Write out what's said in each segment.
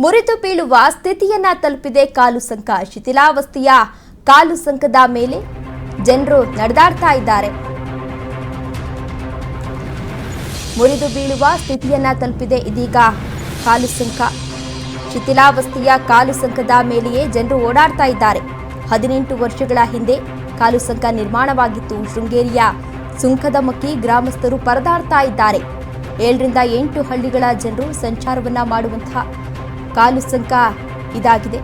ಮುರಿದು ಬೀಳುವ ಸ್ಥಿತಿಯನ್ನ ತಲುಪಿದೆ ಕಾಲು ಸಂಕ. ಶಿಥಿಲಾವಸ್ಥೆಯ ಕಾಲು ಸಂಕದ ಮೇಲೆ ಜನರು ನಡೆದಾಡ್ತಾ ಇದ್ದಾರೆ. ಮುರಿದು ಬೀಳುವ ಸ್ಥಿತಿಯನ್ನ ತಲುಪಿದೆ ಇದೀಗ ಕಾಲು ಸಂಕ. ಶಿಥಿಲಾವಸ್ಥೆಯ ಕಾಲು ಸಂಕದ ಮೇಲೆಯೇ ಜನರು ಓಡಾಡ್ತಾ ಇದ್ದಾರೆ. 18 ವರ್ಷಗಳ ಹಿಂದೆ ಕಾಲು ಸಂಕ ನಿರ್ಮಾಣವಾಗಿತ್ತು. ಶೃಂಗೇರಿಯ ಸುಂಕದಮಕ್ಕಿ ಗ್ರಾಮಸ್ಥರು ಪರದಾಡ್ತಾ ಇದ್ದಾರೆ. 7 ರಿಂದ 8 ಹಳ್ಳಿಗಳ ಜನರು ಸಂಚಾರವನ್ನ ಮಾಡುವಂತಹ ಕಾಲು ಸಂಕ ಇದಾಗಿದೆ.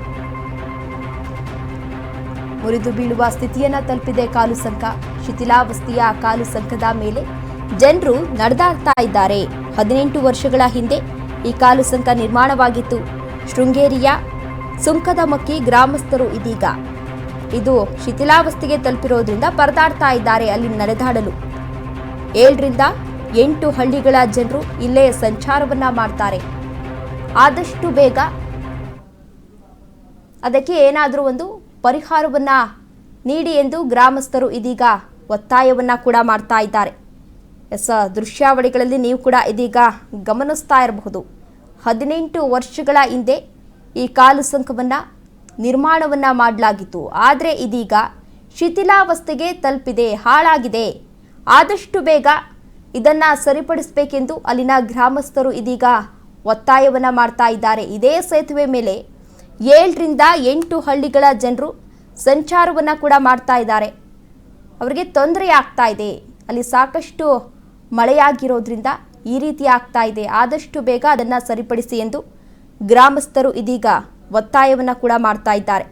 ಮುರಿದು ಬೀಳುವ ಸ್ಥಿತಿಯನ್ನ ತಲುಪಿದೆ ಕಾಲು ಸಂಕ. ಶಿಥಿಲಾವಸ್ಥೆಯ ಕಾಲು ಸಂಕದ ಮೇಲೆ ಜನರು ನಡೆದಾಡ್ತಾ ಇದ್ದಾರೆ. 18 ವರ್ಷಗಳ ಹಿಂದೆ ಈ ಕಾಲು ಸಂಕ ನಿರ್ಮಾಣವಾಗಿತ್ತು. ಶೃಂಗೇರಿಯ ಸುಂಕದಮಕ್ಕಿ ಗ್ರಾಮಸ್ಥರು ಇದೀಗ ಇದು ಶಿಥಿಲಾವಸ್ಥೆಗೆ ತಲುಪಿರೋದ್ರಿಂದ ಪರದಾಡ್ತಾ ಇದ್ದಾರೆ ಅಲ್ಲಿ ನಡೆದಾಡಲು. 7 ರಿಂದ 8 ಹಳ್ಳಿಗಳ ಜನರು ಇಲ್ಲೇ ಸಂಚಾರವನ್ನ ಮಾಡ್ತಾರೆ. ಆದಷ್ಟು ಬೇಗ ಅದಕ್ಕೆ ಏನಾದರೂ ಒಂದು ಪರಿಹಾರವನ್ನ ನೀಡಿ ಎಂದು ಗ್ರಾಮಸ್ಥರು ಇದೀಗ ಒತ್ತಾಯವನ್ನ ಕೂಡ ಮಾಡ್ತಾ ಇದ್ದಾರೆ. ದೃಶ್ಯಾವಳಿಗಳಲ್ಲಿ ನೀವು ಕೂಡ ಇದೀಗ ಗಮನಿಸ್ತಾ ಇರಬಹುದು. 18 ವರ್ಷಗಳ ಹಿಂದೆ ಈ ಕಾಲು ಸಂಕವನ್ನ ನಿರ್ಮಾಣವನ್ನ ಮಾಡಲಾಗಿತ್ತು. ಆದರೆ ಇದೀಗ ಶಿಥಿಲಾವಸ್ಥೆಗೆ ತಲುಪಿದೆ, ಹಾಳಾಗಿದೆ. ಆದಷ್ಟು ಬೇಗ ಇದನ್ನ ಸರಿಪಡಿಸಬೇಕೆಂದು ಅಲ್ಲಿನ ಗ್ರಾಮಸ್ಥರು ಇದೀಗ ಒತ್ತಾಯವನ್ನ ಮಾಡ್ತಾ ಇದ್ದಾರೆ. ಇದೇ ಸೇತುವೆ ಮೇಲೆ 7 ರಿಂದ 8 ಹಳ್ಳಿಗಳ ಜನರು ಸಂಚಾರವನ್ನ ಕೂಡ ಮಾಡ್ತಾ ಇದ್ದಾರೆ. ಅವರಿಗೆ ತೊಂದರೆ ಆಗ್ತಾ ಇದೆ. ಅಲ್ಲಿ ಸಾಕಷ್ಟು ಮಳೆಯಾಗಿರೋದ್ರಿಂದ ಈ ರೀತಿ ಆಗ್ತಾ ಇದೆ. ಆದಷ್ಟು ಬೇಗ ಅದನ್ನ ಸರಿಪಡಿಸಿ ಎಂದು ಗ್ರಾಮಸ್ಥರು ಇದೀಗ ಒತ್ತಾಯವನ್ನ ಕೂಡ ಮಾಡ್ತಾ ಇದ್ದಾರೆ.